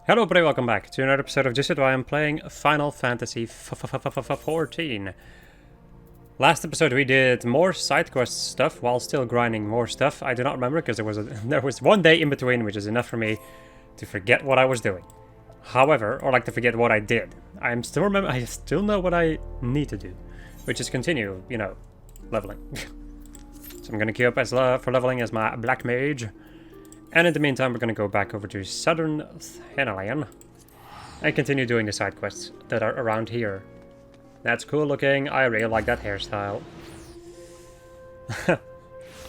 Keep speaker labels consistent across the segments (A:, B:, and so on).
A: Hello everybody, welcome back to another episode of Just Why I'm playing Final Fantasy XIV. Last episode we did more side quest stuff while still grinding more stuff. I do not remember because there was one day in between, which is enough for me to forget what I was doing. However, or like to forget what I did. I still know what I need to do, which is continue, leveling. So I'm gonna queue up as for leveling as my black mage. And in the meantime, we're going to go back over to Southern Thenalian and continue doing the side quests that are around here. That's cool looking. I really like that hairstyle.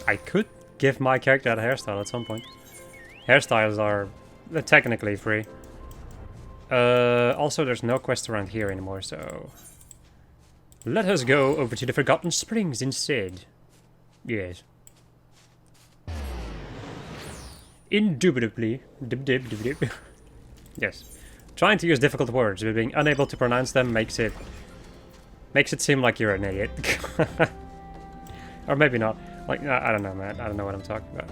A: I could give my character that hairstyle at some point. Hairstyles are technically free. Also, there's no quest around here anymore, so... let us go over to the Forgotten Springs instead. Yes. Indubitably. Yes. Trying to use difficult words, but being unable to pronounce them makes it seem like you're an idiot. Or maybe not. Like, I don't know, man. I don't know what I'm talking about.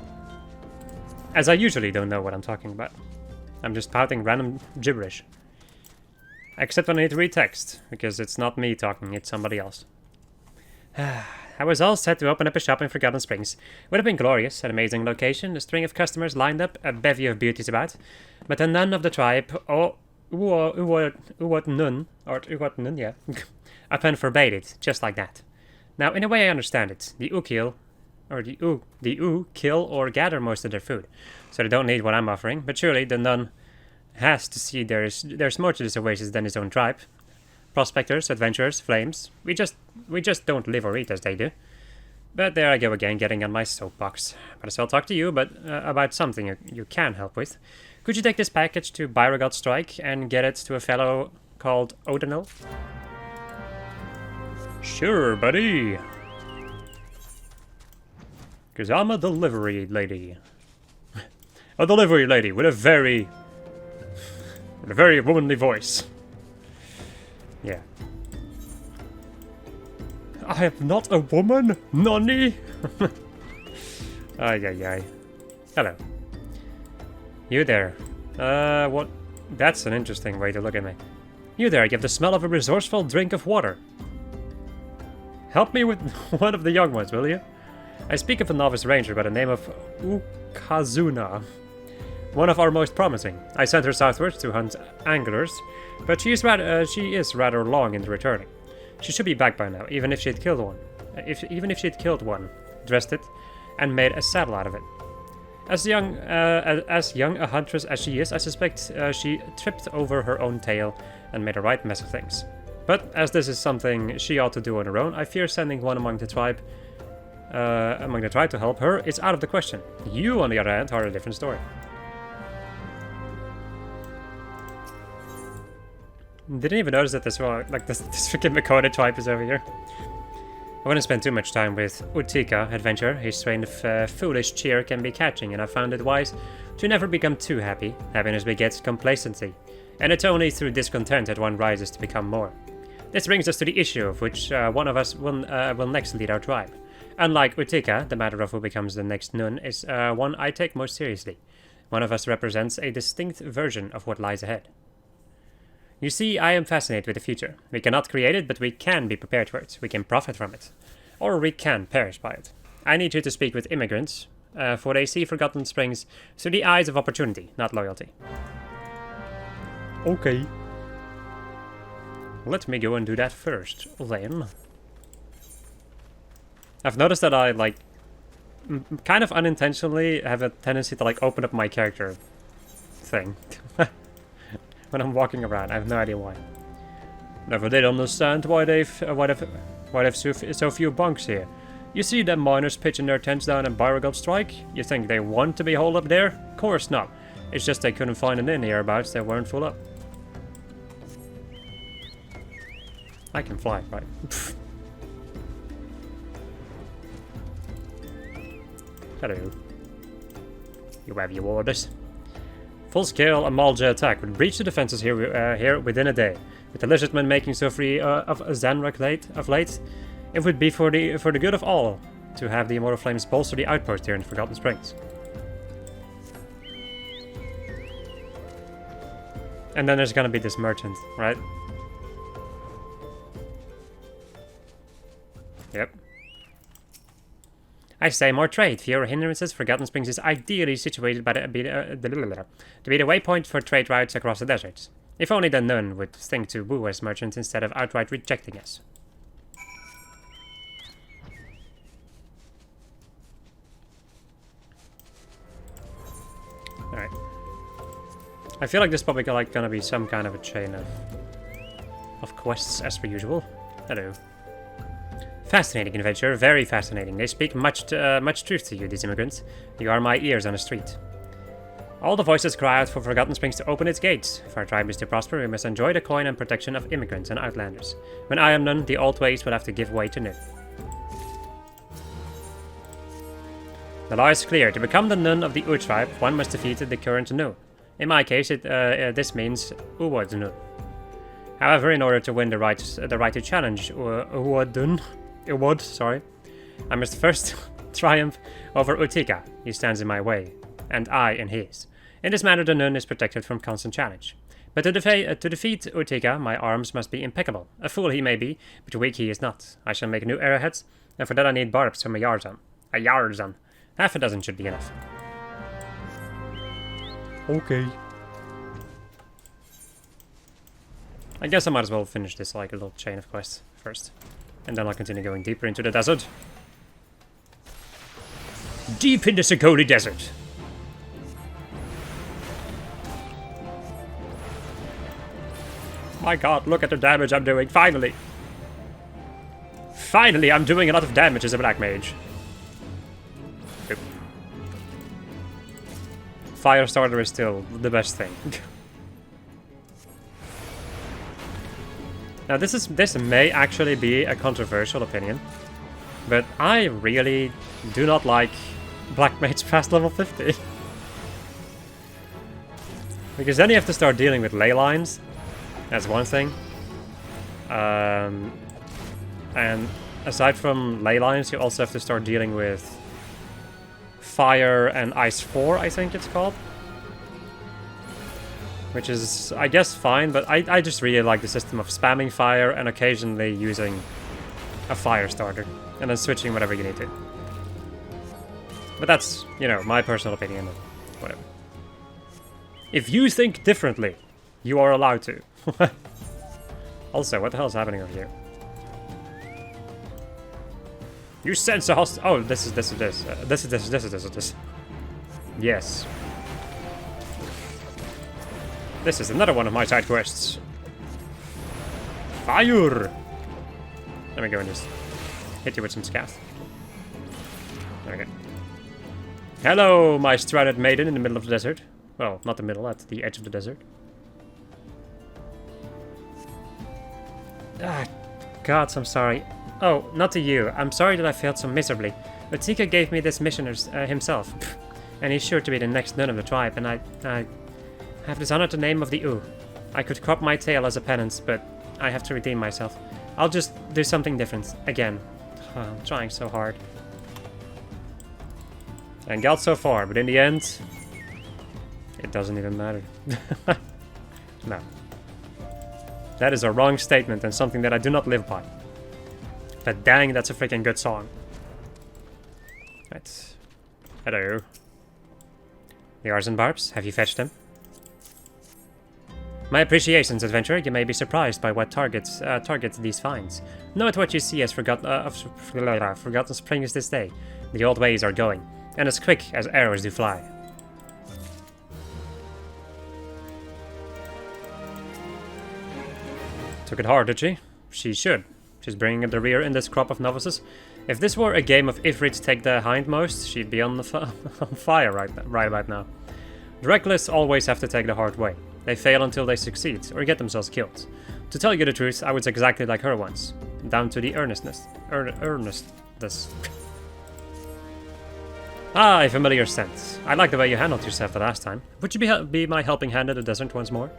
A: As I usually don't know what I'm talking about. I'm just spouting random gibberish. Except when I need to read text, because it's not me talking, it's somebody else. I was all set to open up a shop in Forgotten Springs. Would have been glorious, an amazing location, a string of customers lined up, a bevy of beauties about. But a nun of the tribe, Uwat Nun, yeah, upon forbade it, just like that. Now, in a way I understand it. The U kill or gather most of their food, so they don't need what I'm offering. But surely the nun has to see there's more to this oasis than his own tribe. Prospectors, adventurers, flames. We just don't live or eat as they do. But there I go again, getting on my soapbox. Might as well talk to you, but about something you can help with. Could you take this package to Byrogod Strike and get it to a fellow called Odinil? Sure, buddy. Because I'm a delivery lady. A delivery lady with a very womanly voice. Yeah. I am not a woman, nonny. Ay. Hello. You there. What? That's an interesting way to look at me. You there, you have the smell of a resourceful drink of water. Help me with one of the young ones, will you? I speak of a novice ranger by the name of Ukazuna. One of our most promising. I sent her southwards to hunt anglers, but she is rather long in returning. She should be back by now, even if she had killed one. Even if she had killed one, dressed it, and made a saddle out of it. As young a huntress as she is, I suspect she tripped over her own tail and made a right mess of things. But as this is something she ought to do on her own, I fear sending one among the tribe to help her is out of the question. You, on the other hand, are a different story. Didn't even notice that this freaking Makota tribe is over here. I wouldn't spend too much time with Utika adventure. His strain of foolish cheer can be catching, and I found it wise to never become too happy. Happiness begets complacency, and it's only through discontent that one rises to become more. This brings us to the issue of which one of us will next lead our tribe. Unlike Utika, the matter of who becomes the next nun is one I take most seriously. One of us represents a distinct version of what lies ahead. You see, I am fascinated with the future. We cannot create it, but we can be prepared for it. We can profit from it. Or we can perish by it. I need you to speak with immigrants, for they see Forgotten Springs through the eyes of opportunity, not loyalty. Okay. Let me go and do that first, then. I've noticed that I, kind of unintentionally have a tendency to, open up my character thing. When I'm walking around, I have no idea why. Never did understand why they've so few bunks here. You see them miners pitching their tents down in Byrogod Strike? You think they want to be holed up there? Course not. It's just they couldn't find an inn hereabouts that weren't full up. I can fly, right? Hello. You have your orders. Full-scale Amalja attack would breach the defenses here within a day. With the lizardmen making so free of Zanrak of late, it would be for the good of all to have the Immortal Flames bolster the outpost here in Forgotten Springs. And then there's gonna be this merchant, right? Yep. I say more trade, fewer hindrances. Forgotten Springs is ideally situated to be the waypoint for trade routes across the deserts. If only the nun would think to woo us merchants instead of outright rejecting us. Alright. I feel like there's probably gonna be some kind of a chain of quests as per usual. Hello. Fascinating adventure, very fascinating. They speak much truth to you, these immigrants. You are my ears on the street. All the voices cry out for Forgotten Springs to open its gates. If our tribe is to prosper, we must enjoy the coin and protection of immigrants and outlanders. When I am none, the old ways will have to give way to new. The law is clear. To become the nun of the U tribe, one must defeat the current nu. In my case, this means Uwad nu. However, in order to win the right to challenge Uwad, sorry, I must first triumph over Utika. He stands in my way, and I in his. In this manner, the nun is protected from constant challenge. But to defeat Utika, my arms must be impeccable. A fool he may be, but weak he is not. I shall make new arrowheads, and for that I need barbs from a Yarzan. A Yarzan. Half a dozen should be enough. Okay. I guess I might as well finish this like a little chain of quests first. And then I'll continue going deeper into the desert. Deep in the Sagoli Desert. My god, look at the damage I'm doing, finally! Finally, I'm doing a lot of damage as a black mage. Oop. Firestarter is still the best thing. Now this may actually be a controversial opinion, but I really do not like Black Mage past level 50. Because then you have to start dealing with ley lines, that's one thing. And aside from ley lines, you also have to start dealing with Fire and Ice 4, I think it's called. Which is, I guess, fine, but I just really like the system of spamming fire and occasionally using a fire starter. And then switching whatever you need to. But that's, you know, my personal opinion, and whatever. If you think differently, you are allowed to. Also, what the hell is happening over here? You sense a host. Oh, this is this. Yes. This is another one of my side quests. Fire! Let me go and just hit you with some scath. There we go. Hello, my stranded maiden in the middle of the desert. Well, not the middle, at the edge of the desert. Ah, gods, I'm sorry. Oh, not to you. I'm sorry that I failed so miserably. Utika gave me this mission himself. And he's sure to be the next nun of the tribe, and I have dishonored the name of the U. I could crop my tail as a penance, but I have to redeem myself. I'll just do something different, again. Oh, I'm trying so hard. And got so far, but in the end, it doesn't even matter. No. That is a wrong statement and something that I do not live by. But dang, that's a freaking good song. Right. Hello. The Arson Barbs, have you fetched them? My appreciations, adventurer. You may be surprised by what targets these finds. Note what you see as Forgotten Springs this day. The old ways are going, and as quick as arrows do fly. Took it hard, did she? She should. She's bringing up the rear in this crop of novices. If this were a game of Ifrits take the hindmost, she'd be on the on fire right about now. The reckless always have to take the hard way. They fail until they succeed, or get themselves killed. To tell you the truth, I was exactly like her once. Down to the earnestness. Ah, a familiar scent. I like the way you handled yourself the last time. Would you be my helping hand in the desert once more?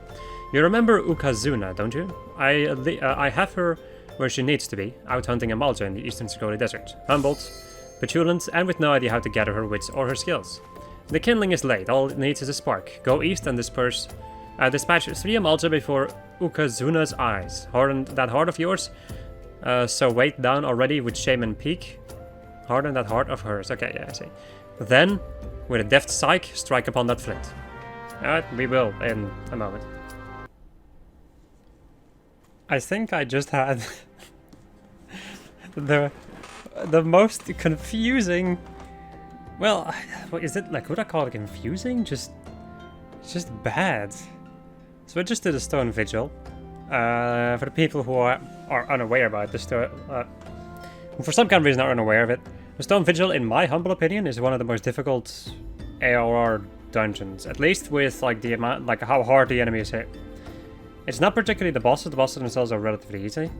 A: You remember Ukazuna, don't you? I have her where she needs to be, out hunting a Malja in the eastern Sagoli Desert. Humbled, petulant, and with no idea how to gather her wits or her skills. The kindling is laid, all it needs is a spark. Go east and disperse Dispatch 3 Amalja before Ukazuna's eyes. That heart of yours. So weight down already with Shaman Peak. Harden that heart of hers. Okay, yeah, I see. Then, with a deft psych, strike upon that flint. Alright, we will in a moment. I think I just had the most confusing. Well, what is it like? Would I call it confusing? It's just bad. So I just did a stone vigil. For the people who are unaware about this, who for some kind of reason are unaware of it, the stone vigil, in my humble opinion, is one of the most difficult ARR dungeons. At least with like the amount, like how hard the enemies hit. It's not particularly the bosses. The bosses themselves are relatively easy,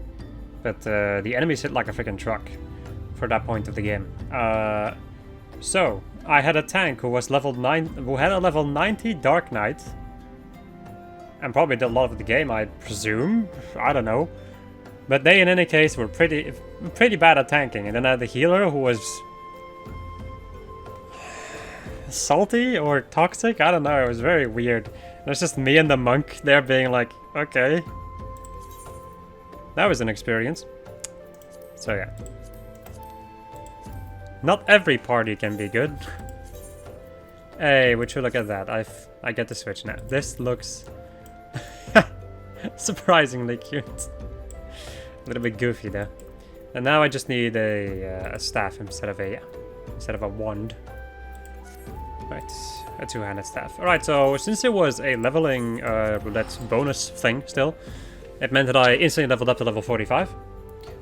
A: but the enemies hit like a freaking truck for that point of the game. So I had a tank who had a level 90 Dark Knight, and probably did a lot of the game, I presume. I don't know, but they in any case were pretty bad at tanking. And then I had the healer who was salty or toxic. I don't know. It was very weird. And it's just me and the monk there being like, okay. That was an experience. So yeah. Not every party can be good. Hey, would you look at that? I get the switch now. This looks surprisingly cute. A little bit goofy though. And now I just need a staff instead of a wand. Right, a two-handed staff. Alright, so since it was a leveling roulette bonus thing still, it meant that I instantly leveled up to level 45.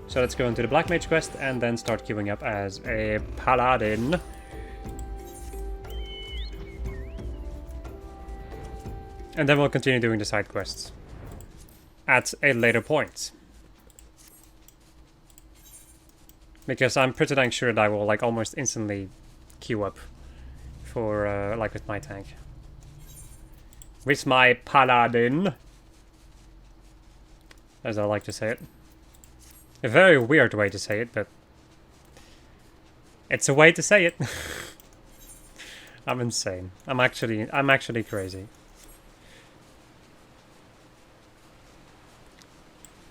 A: So let's go into the Black Mage quest and then start queuing up as a paladin. And then we'll continue doing the side quests at a later point. Because I'm pretty dang sure that I will like almost instantly queue up for like with my tank. With my paladin, as I like to say it. A very weird way to say it, but it's a way to say it. I'm insane. I'm actually crazy.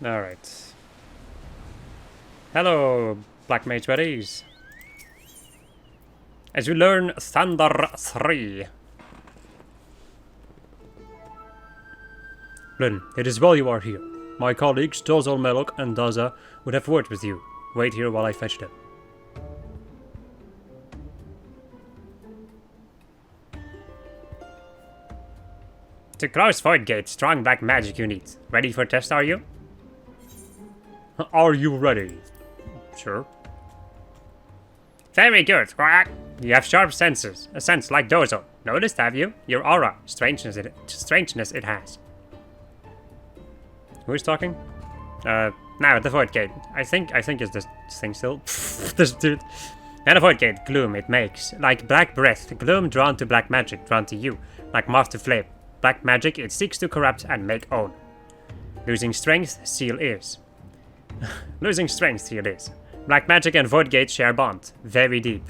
A: Alright. Hello, Black Mage buddies. As you learn Thunder 3. Lyn, it is well you are here. My colleagues Dozol Melok and Daza would have word with you. Wait here while I fetch them. To close Void Gate, strong black magic you need. Ready for test, are you? Are you ready? Sure. Very good. You have sharp senses. A sense like Dozo. Noticed, have you? Your aura. Strangeness it has. Who is talking? Now at the Void Gate. I think it's this thing still. This dude. At the Void Gate, gloom it makes. Like black breath. Gloom drawn to black magic, drawn to you. Like moth to flame. Black magic it seeks to corrupt and make own. Losing strength, seal is. Losing strength, seal is. Black magic and Void Gate share bond. Very deep.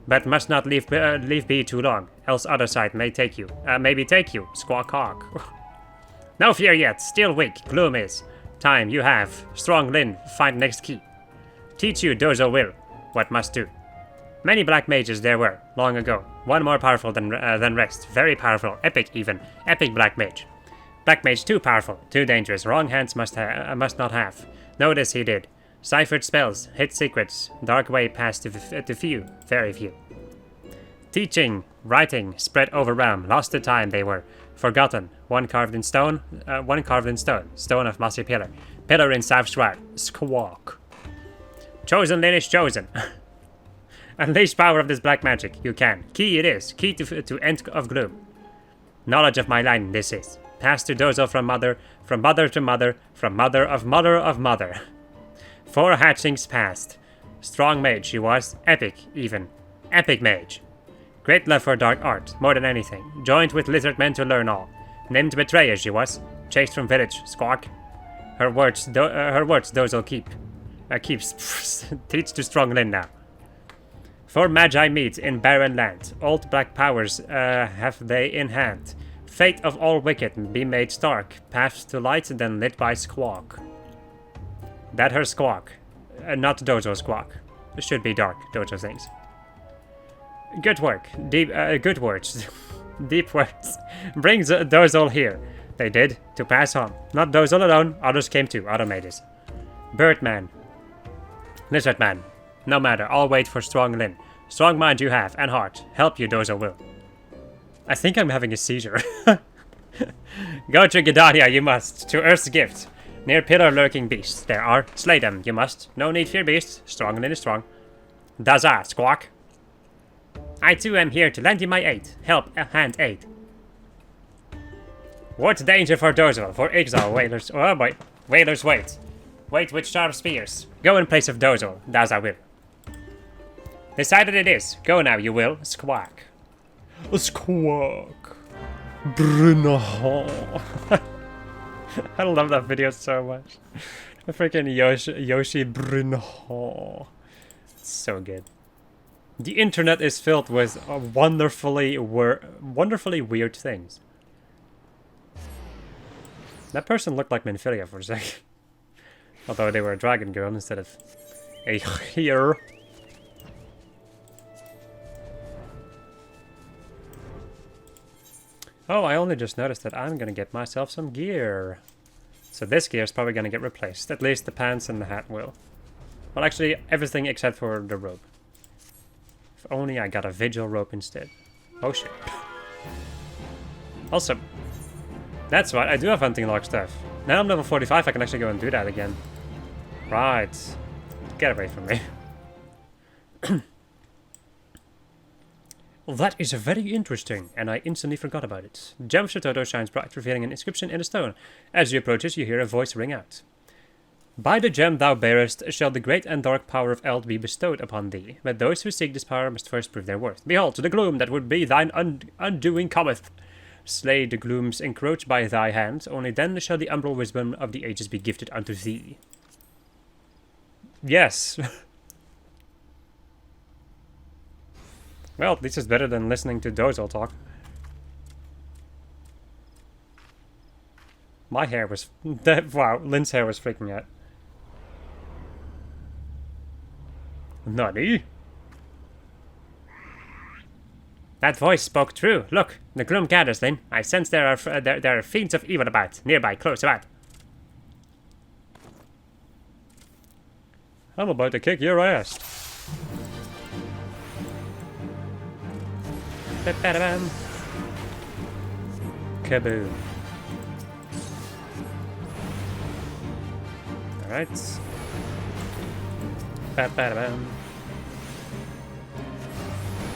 A: But must not leave be too long, else other side may take you. Maybe take you. Squawk hawk. No fear yet, still weak, gloom is. Time you have. Strong Lyn, find next key. Teach you Dozo will, what must do. Many black mages there were, long ago. One more powerful than rest, very powerful, epic even. Epic black mage. Black mage too powerful, too dangerous, wrong hands must not have. Notice he did. Ciphered spells, hid secrets, dark way passed to few, very few. Teaching, writing, spread over realm, lost to time they were. Forgotten, one carved in stone, stone of mossy pillar. Pillar in south shroud, squawk. Chosen Lyn is chosen. Unleash power of this black magic, you can. Key it is, key to end of gloom. Knowledge of my line this is. Passed to Dozo from mother to mother, from mother of mother of mother. 4 hatchings passed. Strong mage she was, epic even. Epic mage. Great love for dark art, more than anything. Joined with lizard men to learn all. Named betrayer she was. Chased from village, squawk. Her words Dozo keeps. Teach to strong Lyn now. 4 magi meet in barren land. Old black powers have they in hand. Fate of all wicked be made stark. Paths to light then lit by squawk. That her squawk. Not Dozo squawk. It should be dark, Dojo thinks. Good work. Good words. Deep words. Brings Dozo here. They did, to pass on. Not Dozo alone, others came too, automated. Birdman. Lizardman. No matter, I'll wait for strong Lin. Strong mind you have, and heart. Help you, Dozo will. I think I'm having a seizure. Go to Gedania, you must, to Earth's gift. Near pillar lurking beasts there are. Slay them, you must. No need fear beasts. Strong Lin is strong. Daza, squawk. I too am here to lend you my aid. Help, hand aid. What danger for Dozo, for exile, whalers. Oh boy. Whalers wait. Wait with sharp spears. Go in place of Dozo, Daza will. Decided it is. Go now, you will. Squawk. Squawk. Bruno. I love that video so much. The freaking Yoshi Bruno. So good. The internet is filled with wonderfully weird things. That person looked like Minfilia for a second. Although they were a dragon girl instead of a hero. Oh, I only just noticed that I'm gonna get myself some gear. So this gear is probably gonna get replaced. At least the pants and the hat will. Well, actually, everything except for the robe. If only I got a vigil rope instead. Oh shit. Also, that's right, I do have hunting log stuff. Now I'm level 45, I can actually go and do that again. Right. Get away from me. Well, that is very interesting, and I instantly forgot about it. Gem Shatoto shines bright, revealing an inscription in the stone. As you approach it, you hear a voice ring out. By the gem thou bearest shall the great and dark power of Eld be bestowed upon thee, but those who seek this power must first prove their worth. Behold, to the gloom that would be thine undoing cometh. Slay the glooms encroached by thy hand, only then shall the umbral wisdom of the ages be gifted unto thee. Yes. Well, this is better than listening to Dozo talk. My hair was... wow, Lin's hair was freaking out. Nani? That voice spoke true. Look, the gloom gathers, Lin. I sense there are fiends of evil about, nearby, close about. I'm about to kick your ass. Ba-ba-da-bam. Kaboom. Alright. Ba-ba-da-bam.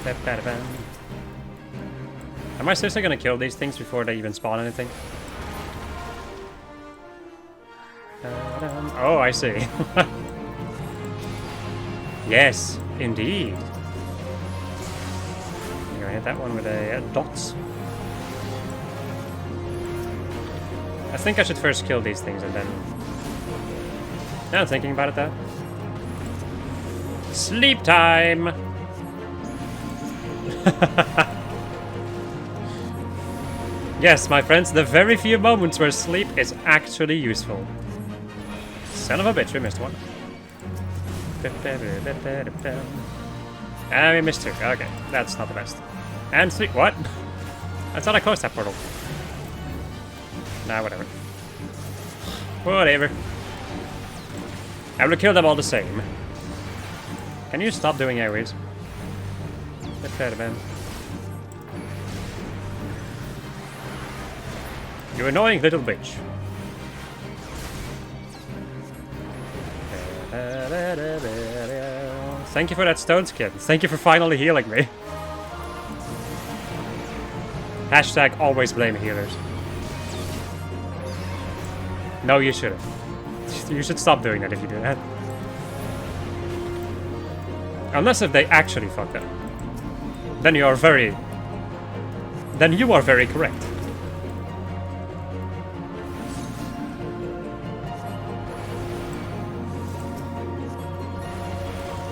A: Ba-ba-da-bam. Am I seriously gonna kill these things before they even spawn anything? Oh, I see. Yes, indeed. I'm gonna hit that one with a dots. I think I should first kill these things and then... Now I'm thinking about it though. Sleep time! Yes, my friends, the very few moments where sleep is actually useful. Son of a bitch, we missed one. And we missed two. Okay, that's not the best. And three. What? I thought I closed that portal. Nah, whatever. Whatever. I will kill them all the same. Can you stop doing airwaves? You annoying little bitch. Thank you for that stone skin. Thank you for finally healing me. Hashtag always blame healers. No, you shouldn't. You should stop doing that if you do that. Unless if they actually fucked up. Then you are very... Then you are very correct.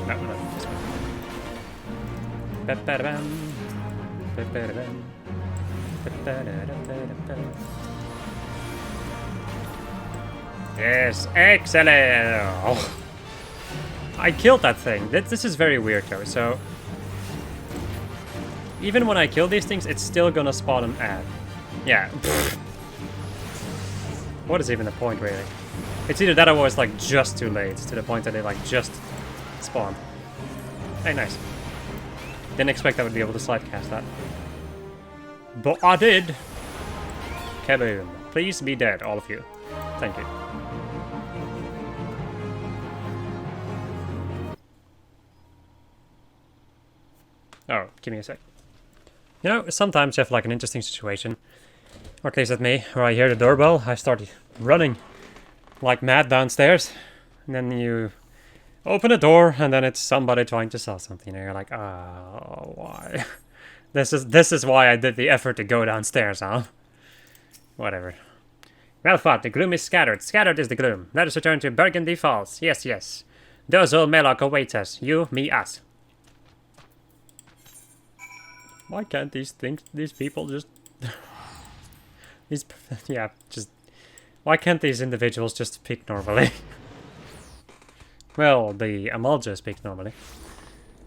A: No, no. Ba-ba-da-bam. Ba-ba-da-bam. Yes, excellent! Oh. I killed that thing. This is very weird though, so... Even when I kill these things, it's still gonna spawn an ad. Yeah. What is even the point, really? It's either that or it's like just too late, to the point that they like just spawned. Hey, nice. Didn't expect I would be able to slide cast that. But I did! Kaboom. Please be dead, all of you. Thank you. Oh, give me a sec. You know, sometimes you have like an interesting situation. Or at least at me, where I hear the doorbell, I start running like mad downstairs. And then you open the door, and then it's somebody trying to sell something. And you're like, oh, why? This is why I did the effort to go downstairs, huh? Whatever. Well fought, the gloom is scattered. Scattered is the gloom. Let us return to Burgundy Falls. Yes, yes. Those old Melloc await us. You, me, us. Why can't these people just... yeah, just... Why can't these individuals just speak normally? Well, the Amalja speaks normally.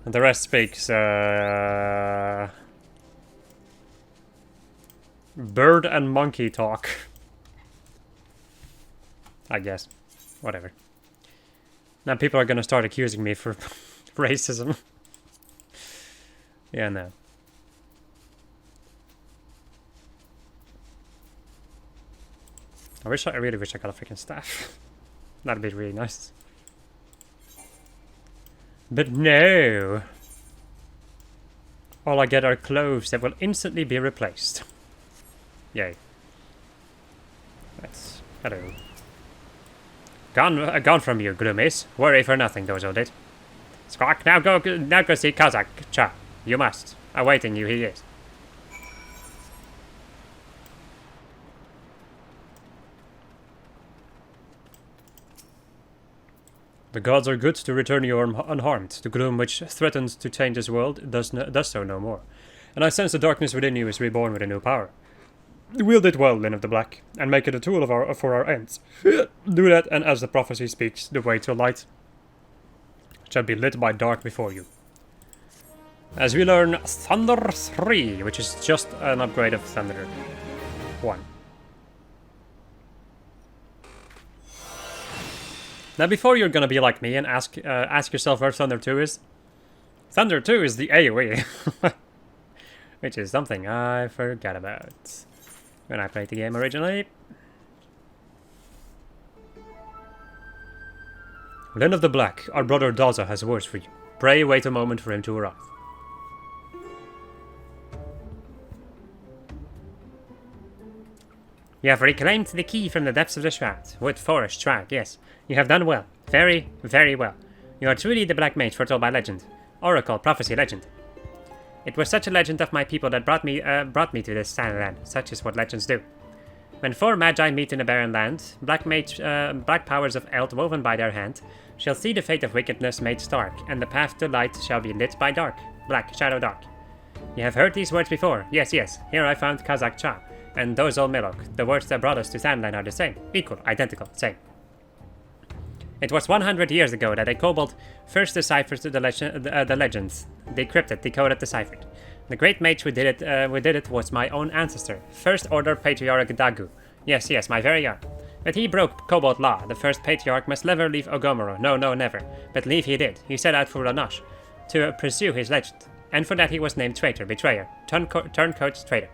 A: And the rest speaks, bird and monkey talk. I guess. Whatever. Now people are gonna start accusing me for racism. Yeah, no. I really wish I got a freaking staff. That'd be really nice. But no! All I get are clothes that will instantly be replaced. Yay. That's... hello. Gone from you, Gloomies. Worry for nothing, those old it. Squawk, now go see Kazakh. Cha. You must. Awaiting you he is. The gods are good to return you unharmed. The gloom which threatens to change this world does so no more. And I sense the darkness within you is reborn with a new power. Wield it well, Lyn of the Black, and make it a tool for our ends. Do that, and as the prophecy speaks, the way to light shall be lit by dark before you. As we learn Thunder 3, which is just an upgrade of Thunder 1. Now, before you're gonna be like me and ask yourself where Thunder 2 is, Thunder 2 is the AoE, which is something I forgot about when I played the game originally. Lyn of the Black, our brother Daza has words for you. Pray wait a moment for him to arrive. You have reclaimed the key from the depths of the shroud. Wood Forest Shroud, yes. You have done well. Very, very well. You are truly the Black Mage foretold by legend. Oracle, prophecy, legend. It was such a legend of my people that brought me to this silent land. Such is what legends do. When four magi meet in a barren land, black powers of Eld woven by their hand, shall see the fate of wickedness made stark, and the path to light shall be lit by dark. Black, shadow, dark. You have heard these words before. Yes, yes. Here I found Kazakh Cha, and those old Melloc. The words that brought us to Sandland are the same. Equal, identical, same. It was 100 years ago that a kobold first deciphered the legends, decrypted, decoded, deciphered. The great mage who did it was my own ancestor, First Order Patriarch Dagu. Yes, yes, my very own. But he broke kobold law. The first patriarch must never leave Ogomoro. No, no, never. But leave he did. He set out for Ranosh to pursue his legend. And for that he was named traitor, betrayer, turncoat traitor.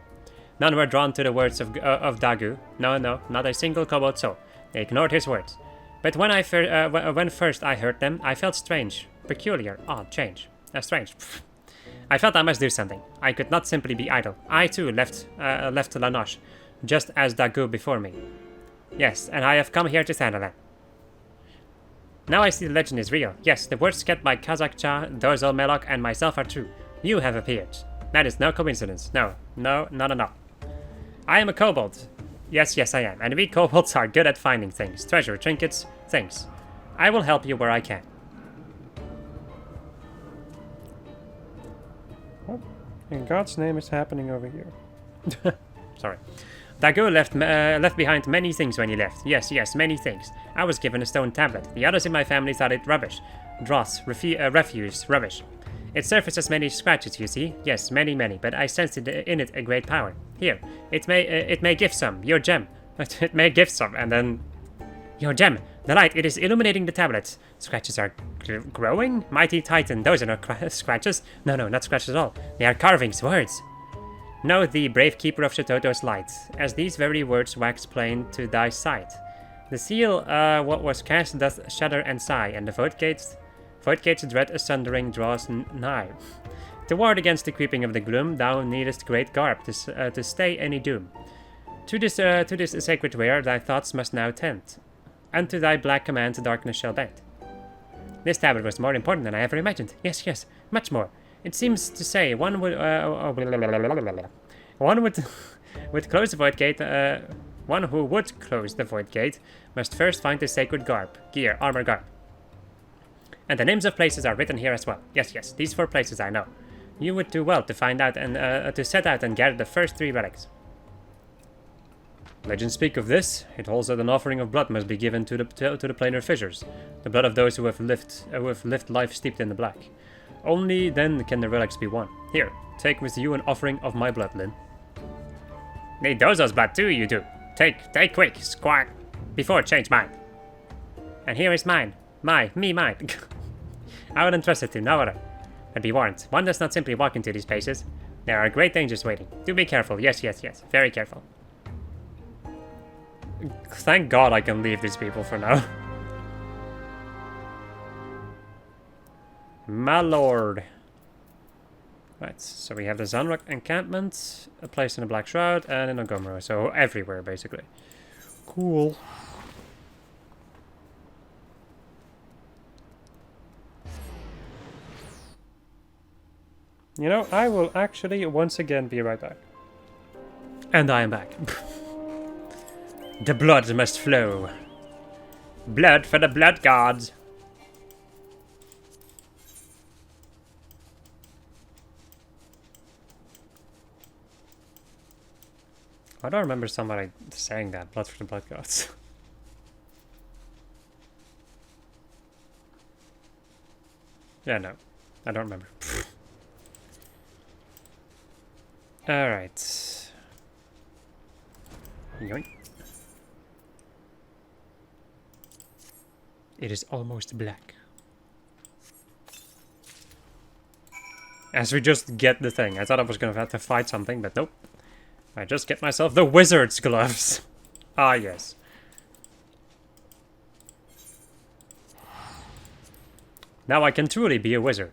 A: None were drawn to the words of Dagu. No, no, not a single kobold soul. They ignored his words. But when first I heard them, I felt strange, peculiar, odd, change. Strange. I felt I must do something. I could not simply be idle. I too left Lanosh, just as Dagu before me. Yes, and I have come here to Thanalan. Now I see the legend is real. Yes, the words kept by Kazakh Cha, Dorzal Melloc, and myself are true. You have appeared. That is no coincidence. No, no, not at all. I am a kobold. Yes, yes, I am. And we kobolds are good at finding things. Treasure, trinkets, things. I will help you where I can. What in God's name is happening over here? Sorry. Dago left behind many things when he left. Yes, many things. I was given a stone tablet. The others in my family thought it rubbish. Dross, refuse, rubbish. It surfaces many scratches, you see. Yes, many, but I sensed in it a great power. Here, it may give some. Your gem. It may give some, and then... Your gem. The light, it is illuminating the tablets. Scratches are growing? Mighty Titan, those are not scratches. No, not scratches at all. They are carvings, words. Know the brave keeper of Shototo's light, as these very words wax plain to thy sight. The seal, what was cast, doth shudder and sigh, and the void gates dread asundering draws nigh. To ward against the creeping of the gloom, thou needest great garb to stay any doom. To this sacred wear thy thoughts must now tend. Unto thy black command darkness shall bend. This tablet was more important than I ever imagined. Yes, much more. It seems to say one would close the void gate. One who would close the void gate must first find the sacred armor garb. And the names of places are written here as well. Yes, these 4 places I know. You would do well to find out and to set out and gather the first 3 relics. Legends speak of this. It holds that an offering of blood must be given to the planar fissures, the blood of those who have lived life steeped in the black. Only then can the relics be won. Here, take with you an offering of my blood, Lyn. Need Dozo's blood too, you do. Take quick, squawk, before change mine. And here is mine. Mine. I would entrust it to no other. But be warned, one does not simply walk into these places. There are great dangers waiting. Do be careful, yes, very careful. Thank God I can leave these people for now. My lord. Right, so we have the Zanrock encampment, a place in the Black Shroud, and in Ogomoro, so everywhere basically. Cool. You know, I will actually once again be right back. And I am back. The blood must flow. Blood for the blood gods. I don't remember somebody saying that. Blood for the blood gods. Yeah, no. I don't remember. Alright. Yoink. It is almost black. As we just get the thing. I thought I was gonna have to fight something, but nope. I just get myself the wizard's gloves. Ah, yes. Now I can truly be a wizard.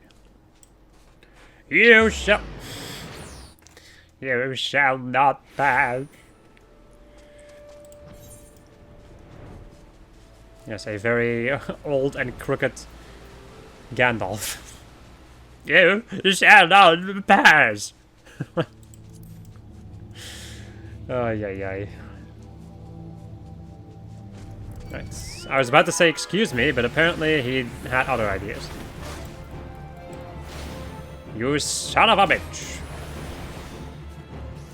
A: You shall not pass. Yes, a very old and crooked Gandalf. You shall not pass. Ay. Right. I was about to say excuse me, but apparently he had other ideas. You son of a bitch.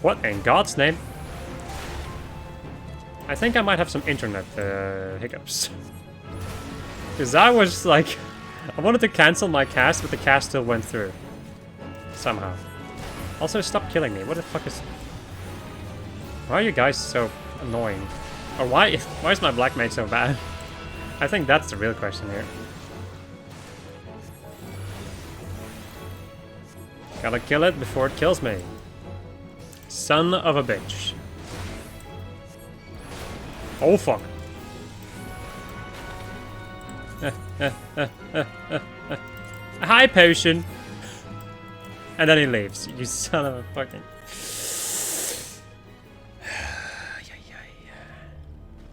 A: What in God's name? I think I might have some internet hiccups. Because I was like... I wanted to cancel my cast, but the cast still went through. Somehow. Also, stop killing me. What the fuck is... Why are you guys so annoying? Or why is my black mage so bad? I think that's the real question here. Gotta kill it before it kills me. Son of a bitch. Oh fuck. A high potion. And then he leaves. You son of a fucking...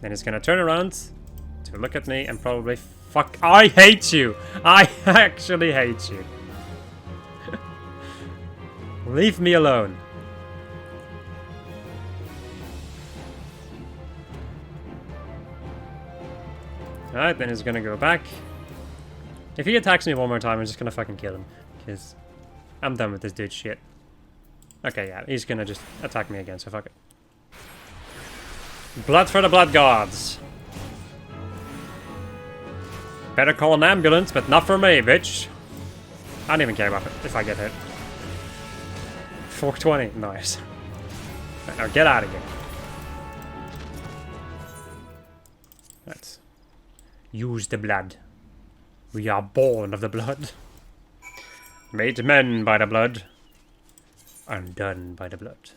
A: Then he's gonna turn around to look at me and probably fuck. I hate you! I actually hate you. Leave me alone. Alright, then he's gonna go back. If he attacks me one more time, I'm just gonna fucking kill him. Because I'm done with this dude's shit. Okay, yeah, he's gonna just attack me again, so fuck it. Blood for the blood gods. Better call an ambulance, but not for me, bitch. I don't even care about it if I get hit. 420, nice. Right, now get out of here. Let's use the blood. We are born of the blood. Made men by the blood. Undone by the blood.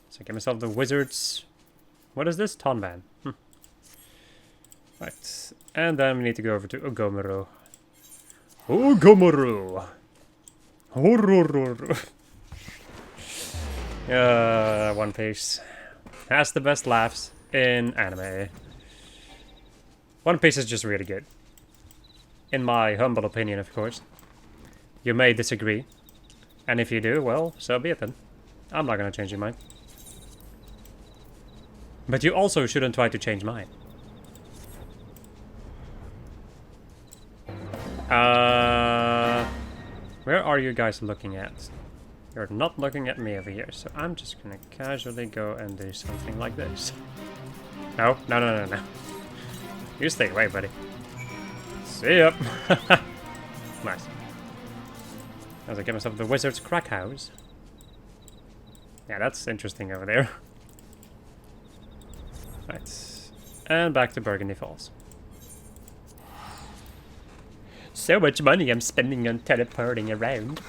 A: So get myself the wizards. What is this? Tonban. Right. And then we need to go over to Ogomoro. Ogomoro! One Piece. Has the best laughs in anime. One Piece is just really good. In my humble opinion, of course. You may disagree. And if you do, well, so be it then. I'm not gonna change your mind. But you also shouldn't try to change mine. Where are you guys looking at? You're not looking at me over here, so I'm just gonna casually go and do something like this. No. You stay away, buddy. See ya! Nice. As I get myself the Wizard's Crack House. Yeah, that's interesting over there. Right. And back to Burgundy Falls. So much money I'm spending on teleporting around.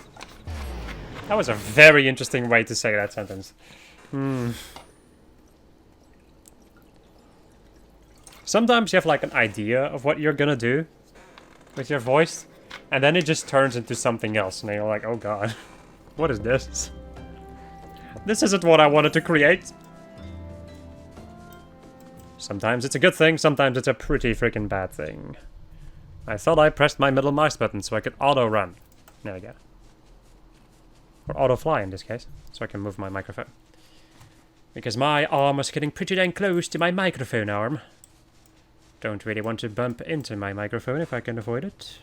A: That was a very interesting way to say that sentence. Sometimes you have like an idea of what you're gonna do with your voice, and then it just turns into something else, and then you're like, oh god, what is this? This isn't what I wanted to create. Sometimes it's a good thing, sometimes it's a pretty freaking bad thing. I thought I pressed my middle mouse button so I could auto-run. There we go. Or auto-fly in this case, so I can move my microphone. Because my arm was getting pretty dang close to my microphone arm. Don't really want to bump into my microphone if I can avoid it.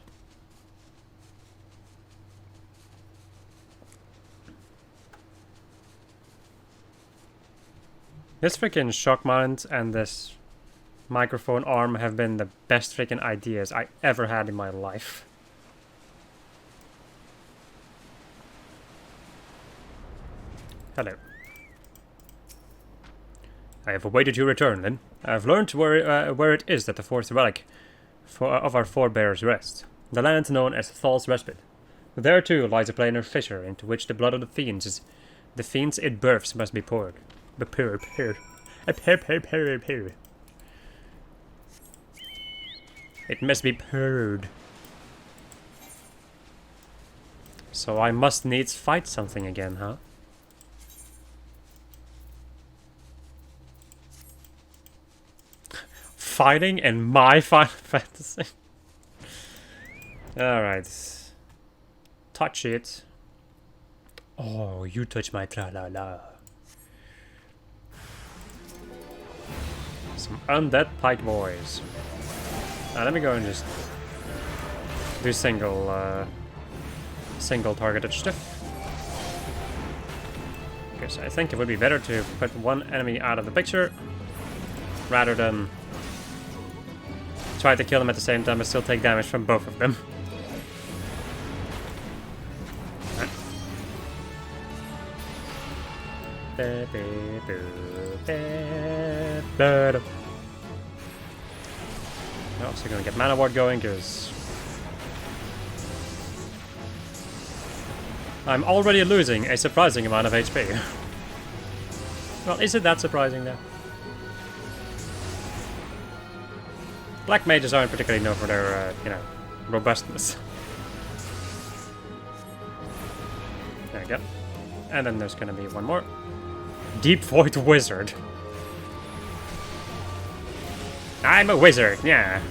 A: This freaking shock mount and this microphone arm have been the best freaking ideas I ever had in my life. Hello. I have awaited your return, then. I have learned where it is that the fourth relic of our forebears rests. The land known as Thal's Respite. There too lies a planar fissure into which the blood of the fiends it births must be poured. It must be purred. So I must needs fight something again, huh? Fighting in my Final Fantasy. Alright. Touch it. Oh, you touch my tra-la-la. Some undead pike boys. Let me go and just do single targeted stuff. Because I think it would be better to put one enemy out of the picture rather than try to kill them at the same time but still take damage from both of them. I'm also gonna get Mana Ward going because I'm already losing a surprising amount of HP. Well, is it that surprising though? Black mages aren't particularly known for their, you know, robustness. There we go. And then there's gonna be one more. Deep Void Wizard. I'm a wizard, yeah.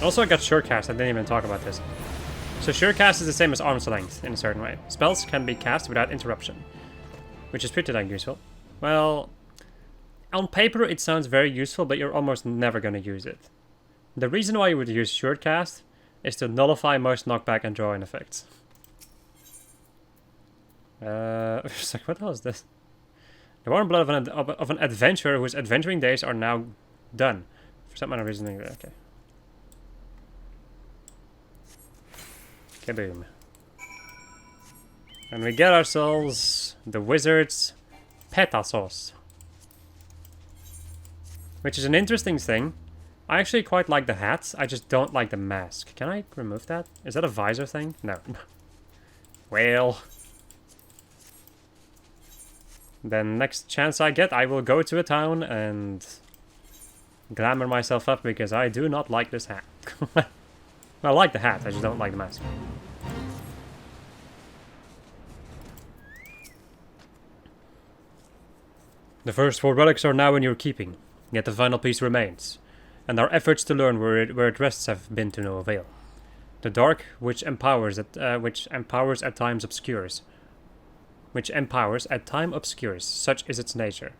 A: Also, I got Surecast. I didn't even talk about this. So Surecast is the same as Arm's Length in a certain way. Spells can be cast without interruption, which is pretty dang useful. Well, on paper it sounds very useful, but you're almost never going to use it. The reason why you would use Surecast is to nullify most knockback and draw-in effects. It's like, what the hell is this? The warm blood of an adventurer whose adventuring days are now done. For some other reason, okay. Kaboom. And we get ourselves the wizard's Petasos. Which is an interesting thing. I actually quite like the hats, I just don't like the mask. Can I remove that? Is that a visor thing? No. Well. Then next chance I get, I will go to a town and glamour myself up because I do not like this hat. I like the hat, I just don't like the mask. The first 4 relics are now in your keeping, yet the final piece remains, and our efforts to learn where it rests have been to no avail. The dark, which empowers at times obscures. Such is its nature.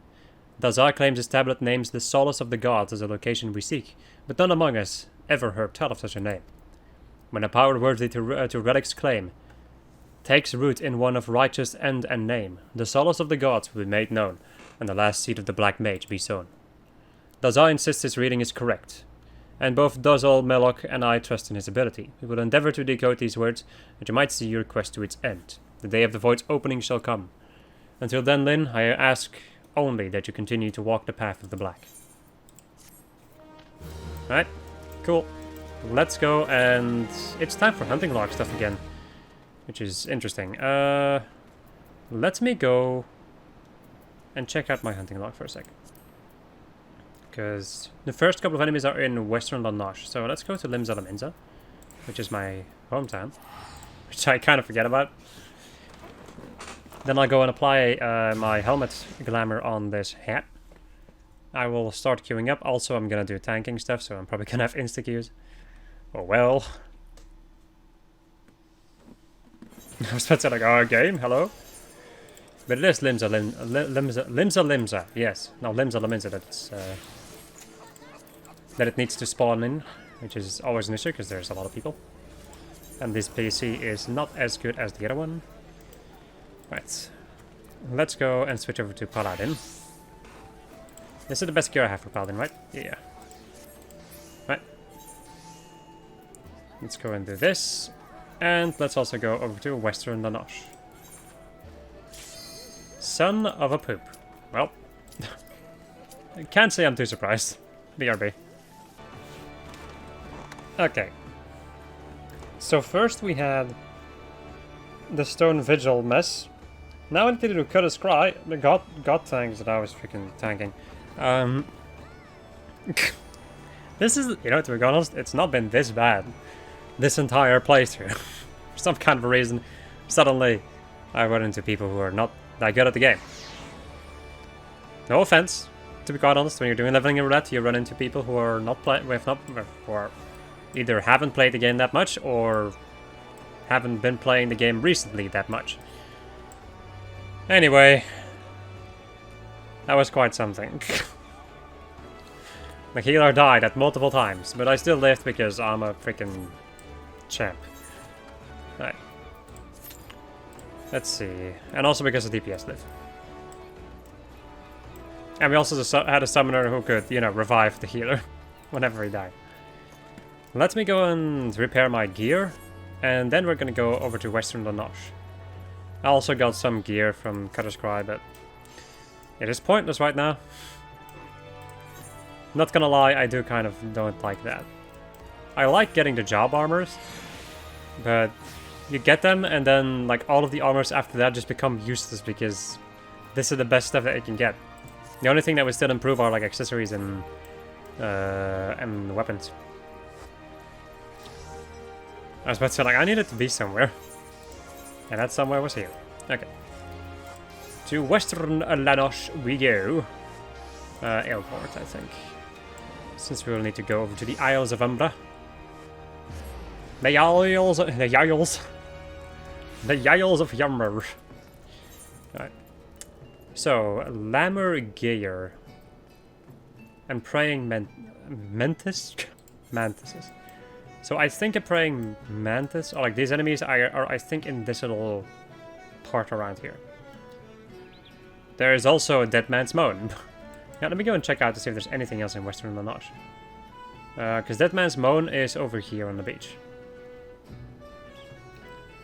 A: Dazar claims his tablet names the solace of the gods as a location we seek, but none among us ever heard tell of such a name. When a power worthy to Relic's claim takes root in one of righteous end and name, the solace of the gods will be made known, and the last seed of the Black Mage be sown. Dazar insists his reading is correct, and both Dazal, Melok, and I trust in his ability. We will endeavor to decode these words, and you might see your quest to its end. The day of the Void's opening shall come. Until then, Lyn, I ask only that you continue to walk the path of the Black. Alright, cool. Let's go, and it's time for hunting log stuff again, which is interesting. Let me go and check out my hunting log for a second. Because the first couple of enemies are in Western Lanoche, so let's go to Limsa Laminza, which is my hometown, which I kind of forget about. Then I'll go and apply my helmet glamour on this hat. I will start queuing up. Also, I'm gonna do tanking stuff, so I'm probably gonna have insta-queues. Oh well. I was about to say, like, oh, game, hello? But it is Limsa. Yes, no, Limsa Laminza, that's, that it needs to spawn in, which is always an issue, because there's a lot of people. And this PC is not as good as the other one. Right, let's go and switch over to Paladin. This is the best gear I have for Paladin, right? Yeah. Right. Let's go and do this. And let's also go over to Western Lanoche. Son of a poop. Well, I can't say I'm too surprised. BRB. Okay. So first we had the Stone Vigil mess. Now I need to do Cutter's Cry, the god tanks that I was freaking tanking. This is, you know, to be honest, it's not been this bad this entire playthrough. For some kind of a reason, suddenly I run into people who are not that good at the game. No offense, to be quite honest, when you're doing leveling in roulette, you run into people who are not who are either haven't played the game that much or haven't been playing the game recently that much. Anyway, that was quite something. The healer died at multiple times, but I still lived because I'm a freaking champ. Right. Let's see. And also because of DPS live. And we also had a summoner who could, you know, revive the healer whenever he died. Let me go and repair my gear, and then we're gonna go over to Western Lanoche. I also got some gear from Cutter's Cry, but it is pointless right now. Not gonna lie, I do kind of don't like that. I like getting the job armors, but you get them and then like all of the armors after that just become useless because this is the best stuff that you can get. The only thing that would still improve are like accessories and weapons. I was about to say, like, I needed to be somewhere. And that somewhere was here. Okay. To Western Lanoche we go. Airport, I think. Since we will need to go over to the Isles of Umbra. The Isles of Yummer. Alright. So, Lammer Gear. And Praying Mantises. So I think a Praying Mantis, or like these enemies are I think in this little part around here. There is also a Dead Man's Moan. Yeah, let me go and check out to see if there's anything else in Western La Noche. Because Dead Man's Moan is over here on the beach.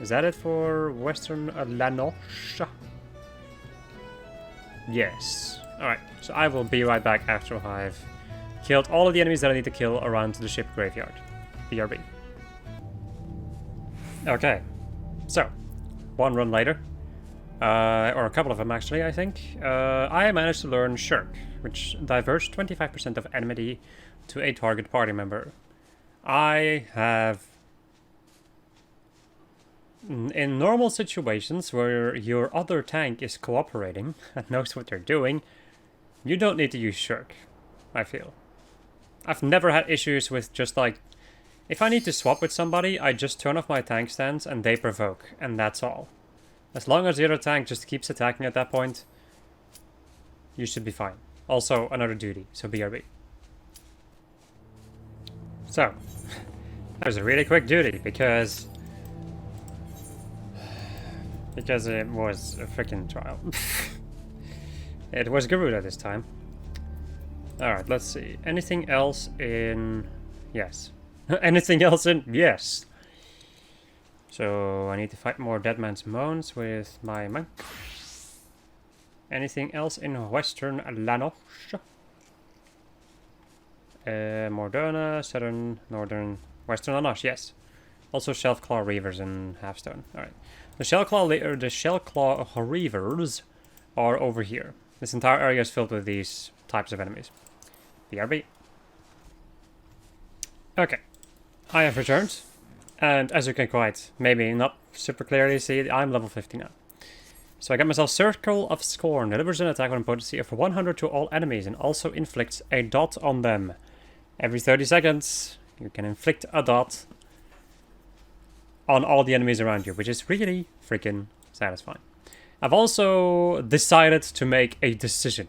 A: Is that it for Western La Noche? Yes. Alright, so I will be right back after I've killed all of the enemies that I need to kill around the ship graveyard. BRB. Okay, so, one run later. Or a couple of them actually, I think. I managed to learn Shirk, which diverts 25% of enmity to a target party member. I have... In normal situations where your other tank is cooperating and knows what they're doing, you don't need to use Shirk, I feel. I've never had issues with just like... If I need to swap with somebody, I just turn off my tank stance and they provoke, and that's all. As long as the other tank just keeps attacking at that point, you should be fine. Also, another duty, so BRB. So, that was a really quick duty, because it was a freaking trial. It was Garuda this time. Alright, let's see. Anything else in... Yes. Anything else in... Yes. So, I need to fight more Dead Man's Moans with my monk. Anything else in Western La Noche? Mordona, Southern, Northern, Western La Noche, yes. Also Shelfclaw Reavers in Halfstone. Alright. The Shellclaw Reavers are over here. This entire area is filled with these types of enemies. BRB. Okay. I have returned. And as you can quite, maybe not super clearly see, I'm level 50 now. So I got myself Circle of Scorn. Delivers an attack on potency of 100 to all enemies and also inflicts a dot on them. Every 30 seconds, you can inflict a dot on all the enemies around you, which is really freaking satisfying. I've also decided to make a decision.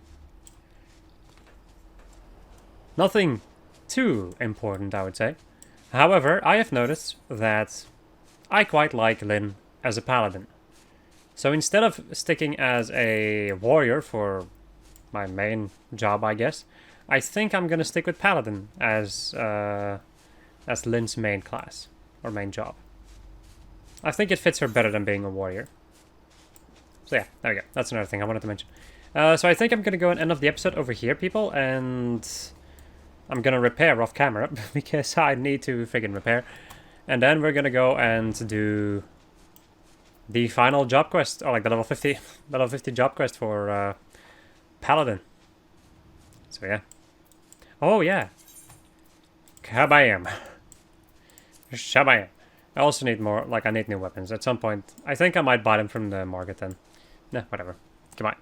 A: Nothing too important, I would say. However, I have noticed that I quite like Lyn as a paladin. So instead of sticking as a warrior for my main job, I guess, I think I'm gonna stick with paladin as Lyn's main class or main job. I think it fits her better than being a warrior. So yeah, there we go. That's another thing I wanted to mention. So I think I'm gonna go and end off the episode over here, people, and I'm gonna repair off camera because I need to friggin' repair. And then we're gonna go and do the final job quest, or like the level 50 job quest for Paladin. So yeah. Oh yeah. Kabam. Shabam. I also need more, like I need new weapons at some point. I think I might buy them from the market then. Nah, whatever. Goodbye.